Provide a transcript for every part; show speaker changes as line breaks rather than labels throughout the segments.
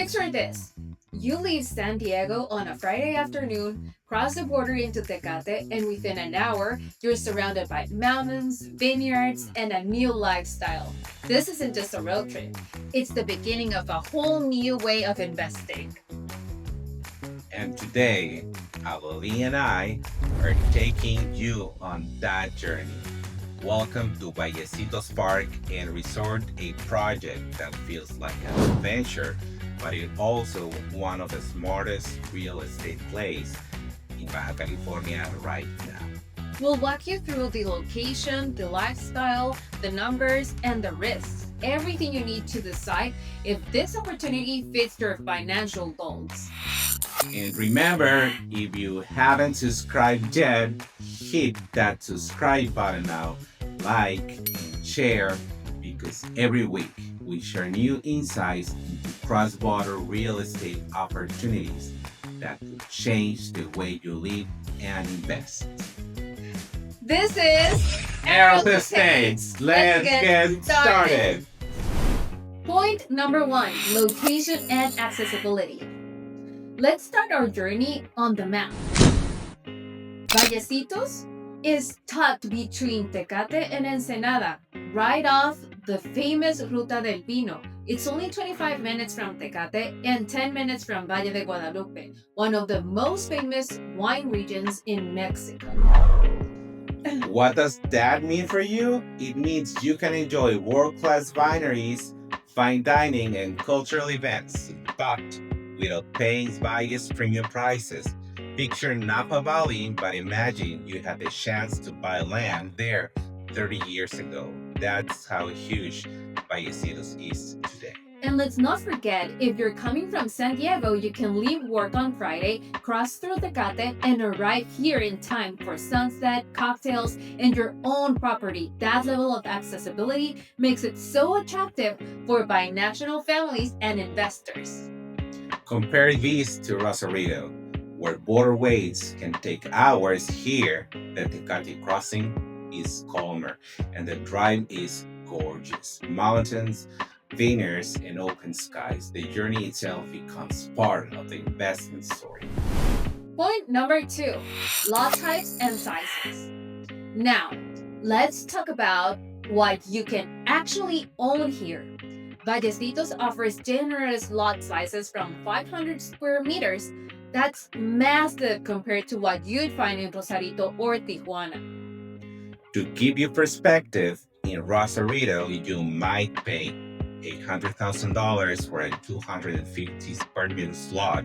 Picture this. You leave San Diego on a Friday afternoon, cross the border into Tecate, and within an hour, you're surrounded by mountains, vineyards, and a new lifestyle. This isn't just a road trip, it's the beginning of a whole new way of investing.
And today, Aleli and I are taking you on that journey. Welcome to Vallecitos Park and Resort, a project that feels like an adventure, but it's also one of the smartest real estate plays in Baja California right now.
We'll walk you through the location, the lifestyle, the numbers, and the risks. Everything you need to decide if this opportunity fits your financial goals.
And remember, if you haven't subscribed yet, hit that subscribe button now, like and share, because every week we share new insights into cross-border real estate opportunities that could change the way you live and invest.
This is
Aerospace States, let's get started.
Point number one, location and accessibility. Let's start our journey on the map. Vallecitos is tucked between Tecate and Ensenada, right off the famous Ruta del Pino. It's only 25 minutes from Tecate and 10 minutes from Valle de Guadalupe, one of the most famous wine regions in Mexico.
What does that mean for you? It means you can enjoy world-class wineries, fine dining, and cultural events, but without paying Valle's premium prices. Picture Napa Valley, but imagine you had the chance to buy land there 30 years ago. That's how huge Vallecitos is today.
And let's not forget, if you're coming from San Diego, you can leave work on Friday, cross through Tecate, and arrive here in time for sunset, cocktails, and your own property. That level of accessibility makes it so attractive for binational families and investors.
Compare this to Rosarito, where border waits can take hours. Here, the Tecate crossing is calmer, and the drive is gorgeous. Mountains, vineyards, and open skies. The journey itself becomes part of the investment story.
Point number two, lot types and sizes. Now, let's talk about what you can actually own here. Vallecitos offers generous lot sizes from 500 square meters. That's massive compared to what you'd find in Rosarito or Tijuana.
To give you perspective, in Rosarito, you might pay $800,000 for a 250 square meter lot.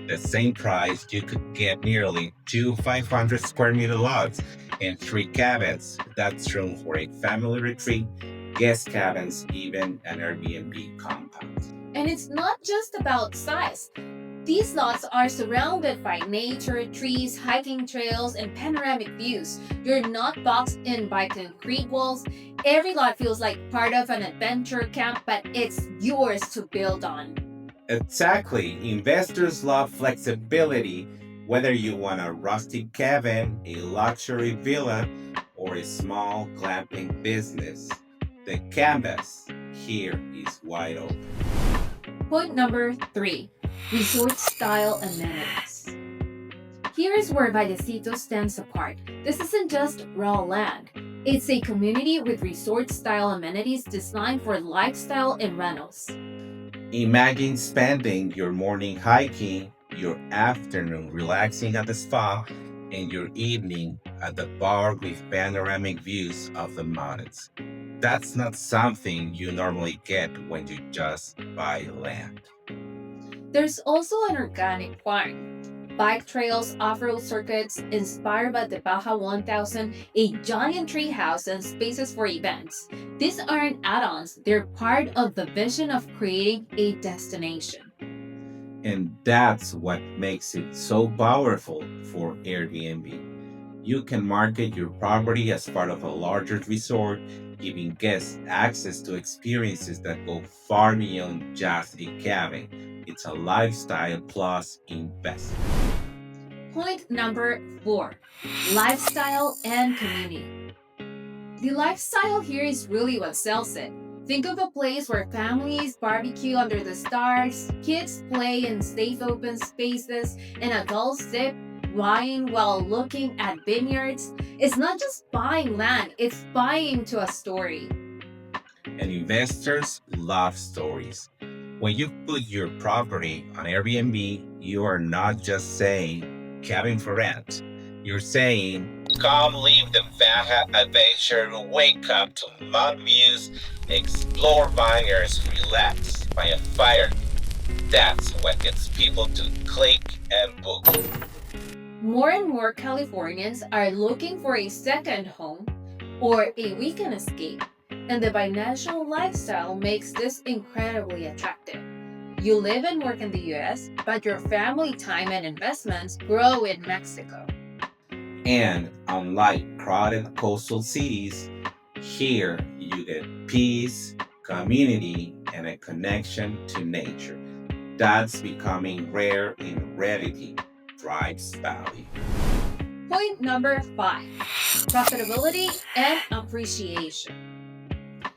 The same price, you could get nearly two 500 square meter lots and three cabins. That's room for a family retreat, guest cabins, even an Airbnb compound.
And it's not just about size. These lots are surrounded by nature, trees, hiking trails, and panoramic views. You're not boxed in by concrete walls. Every lot feels like part of an adventure camp, but it's yours to build on.
Exactly. Investors love flexibility, whether you want a rustic cabin, a luxury villa, or a small glamping business. The canvas here is wide open.
Point number three, resort style amenities. Here is where Vallecitos stands apart. This isn't just raw land. It's a community with resort style amenities designed for lifestyle and rentals.
Imagine spending your morning hiking, your afternoon relaxing at the spa, and your evening at the bar with panoramic views of the mountains. That's not something you normally get when you just buy land.
There's also an organic farm. Bike trails, off-road circuits inspired by the Baja 1000, a giant tree house, and spaces for events. These aren't add-ons, they're part of the vision of creating a destination.
And that's what makes it so powerful for Airbnb. You can market your property as part of a larger resort, giving guests access to experiences that go far beyond just a cabin. It's a lifestyle plus investment.
Point number four, lifestyle and community. The lifestyle here is really what sells it. Think of a place where families barbecue under the stars, kids play in safe open spaces, and adults sip wine while looking at vineyards. It's not just buying land, it's buying to a story.
And investors love stories. When you put your property on Airbnb, you are not just saying cabin for rent. You're saying, come live the Baja adventure, wake up to mountain views, explore vineyards, relax by a fire. That's what gets people to click and book.
More and more Californians are looking for a second home or a weekend escape, and the binational lifestyle makes this incredibly attractive. You live and work in the US, but your family time and investments grow in Mexico.
And unlike crowded coastal cities, here you get peace, community, and a connection to nature. That's becoming rare in rarity drives value.
Point number 5, profitability and appreciation.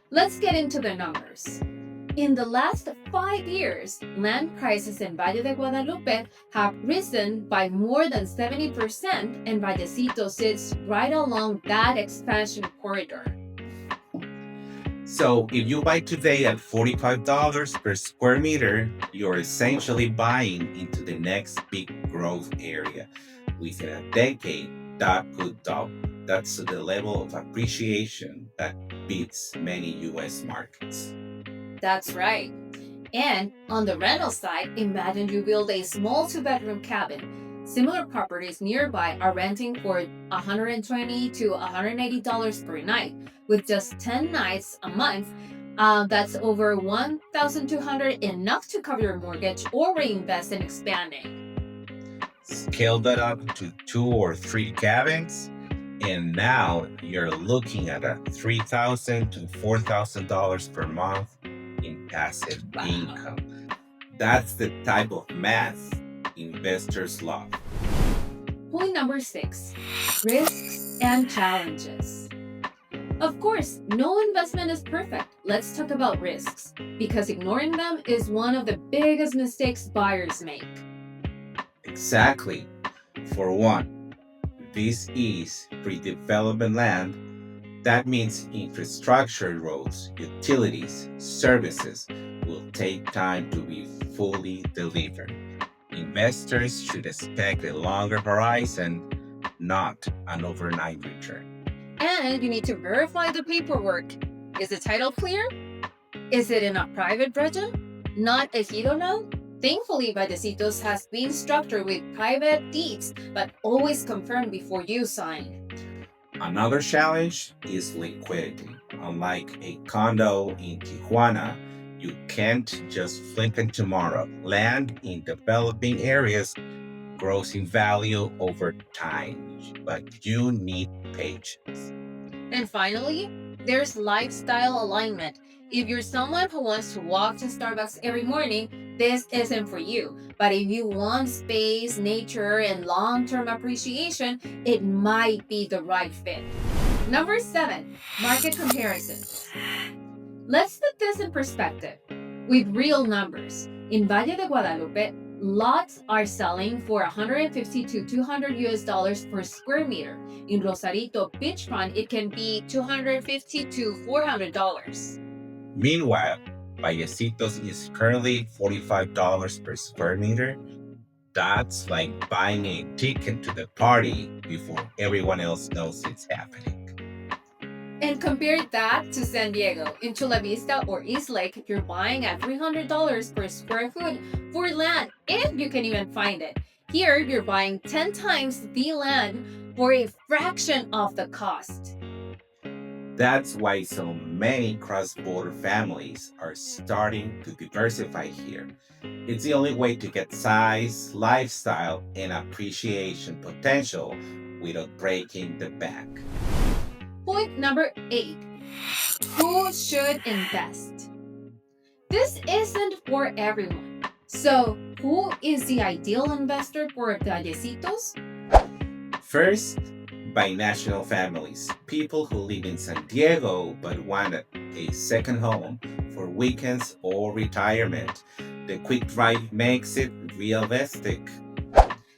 Let's get into the numbers. In the last 5 years, land prices in Valle de Guadalupe have risen by more than 70%, and Vallecitos sits right along that expansion corridor.
So if you buy today at $45 per square meter, you're essentially buying into the next big growth area. Within a decade, that could double. That's the level of appreciation that beats many US markets.
That's right. And on the rental side, imagine you build a small 2-bedroom cabin. Similar properties nearby are renting for $120 to $180 per night. With just 10 nights a month, that's over $1,200, enough to cover your mortgage or reinvest in expanding.
Scale that up to 2 or 3 cabins, and now you're looking at a $3,000 to $4,000 per month in passive income. That's the type of math investors love.
Point number 6, risks and challenges. Of course, no investment is perfect. Let's talk about risks, because ignoring them is one of the biggest mistakes buyers make.
Exactly. For one, this is pre-development land. That means infrastructure, roads, utilities, services will take time to be fully delivered. Investors should expect a longer horizon, not an overnight return.
And you need to verify the paperwork. Is the title clear? Is it in a private budget? Not a hero note? Thankfully, Vallecitos has been structured with private deeds, but always confirm before you sign.
Another challenge is liquidity. Unlike a condo in Tijuana, you can't just flip it tomorrow. Land in developing areas grows in value over time, but you need patience.
And finally, there's lifestyle alignment. If you're someone who wants to walk to Starbucks every morning, this isn't for you. But if you want space, nature, and long-term appreciation, it might be the right fit. Number 7, market comparisons. Let's put this in perspective with real numbers. In Valle de Guadalupe, lots are selling for $150 to $200 per square meter. In Rosarito beachfront, it can be $250 to $400.
Meanwhile, Vallecitos is currently $45 per square meter. That's like buying a ticket to the party before everyone else knows it's happening.
And compare that to San Diego. In Chula Vista or East Lake, you're buying at $300 per square foot for land, if you can even find it. Here, you're buying 10 times the land for a fraction of the cost.
That's why so many cross-border families are starting to diversify here. It's the only way to get size, lifestyle, and appreciation potential without breaking the bank.
Point number 8, who should invest? This isn't for everyone. So, who is the ideal investor for Vallecitos?
First, Binational families, people who live in San Diego but want a second home for weekends or retirement. The quick drive makes it realistic.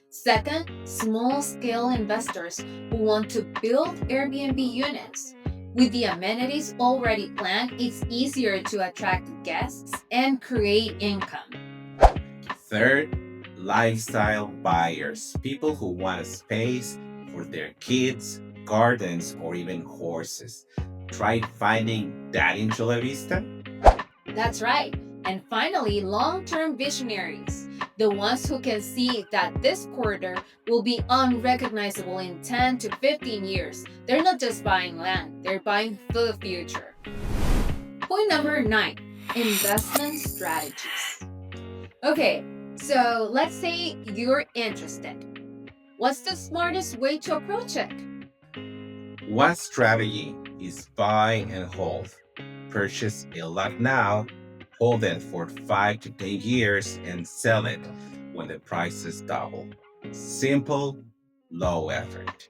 Second, small scale investors who want to build Airbnb units. With the amenities already planned, it's easier to attract guests and create income.
Third, lifestyle buyers, people who want a space for their kids, gardens, or even horses. Try finding that in Chula Vista?
That's right. And finally, long term visionaries, the ones who can see that this corridor will be unrecognizable in 10 to 15 years. They're not just buying land, they're buying the future. Point number 9, investment strategies. Okay, so let's say you're interested. What's the smartest way to approach it?
One strategy is buy and hold. Purchase a lot now, hold it for 5 to 10 years, and sell it when the prices double. Simple, low effort.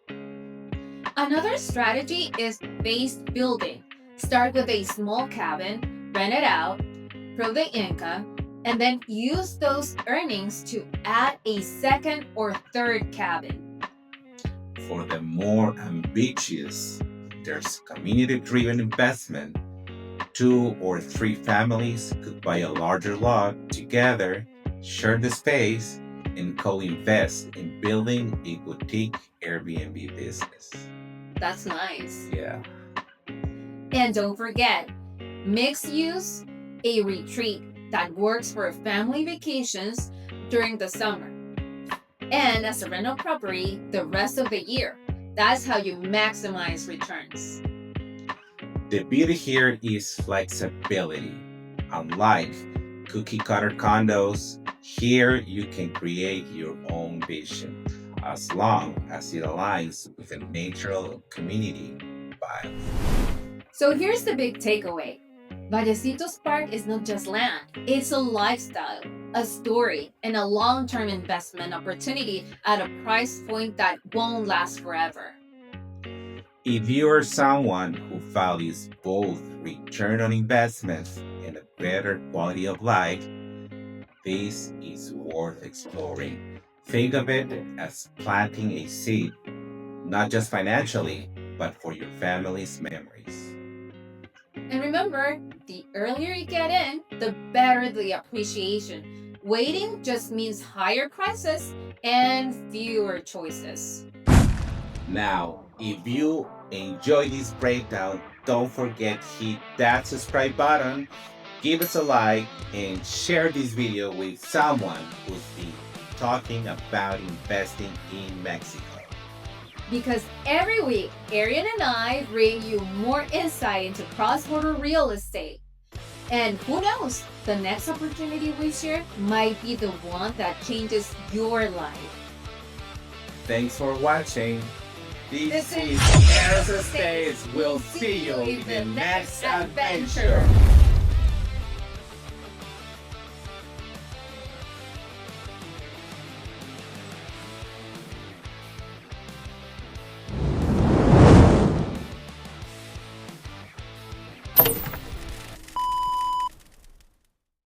Another strategy is base building. Start with a small cabin, rent it out, prove the income, and then use those earnings to add a second or third cabin.
For the more ambitious, there's community driven investment. 2 or 3 families could buy a larger lot together, share the space, and co invest in building a boutique Airbnb business.
That's nice.
Yeah.
And don't forget, mixed use, a retreat that works for family vacations during the summer. And as a rental property the rest of the year. That's how you maximize returns.
The beauty here is flexibility. Unlike cookie cutter condos, here you can create your own vision as long as it aligns with the natural community vibe.
So here's the big takeaway. Vallecitos Park is not just land, it's a lifestyle, a story, and a long-term investment opportunity at a price point that won't last forever.
If you are someone who values both return on investment and a better quality of life, this is worth exploring. Think of it as planting a seed, not just financially, but for your family's memories.
And remember, the earlier you get in, the better the appreciation. Waiting just means higher prices and fewer choices.
Now, if you enjoy this breakdown, don't forget hit that subscribe button, give us a like, and share this video with someone who's been talking about investing in Mexico.
Because every week, Aryan and I bring you more insight into cross-border real estate. And who knows, the next opportunity we share might be the one that changes your life.
Thanks for watching. This is Eros Estates. We'll see you in the next adventure.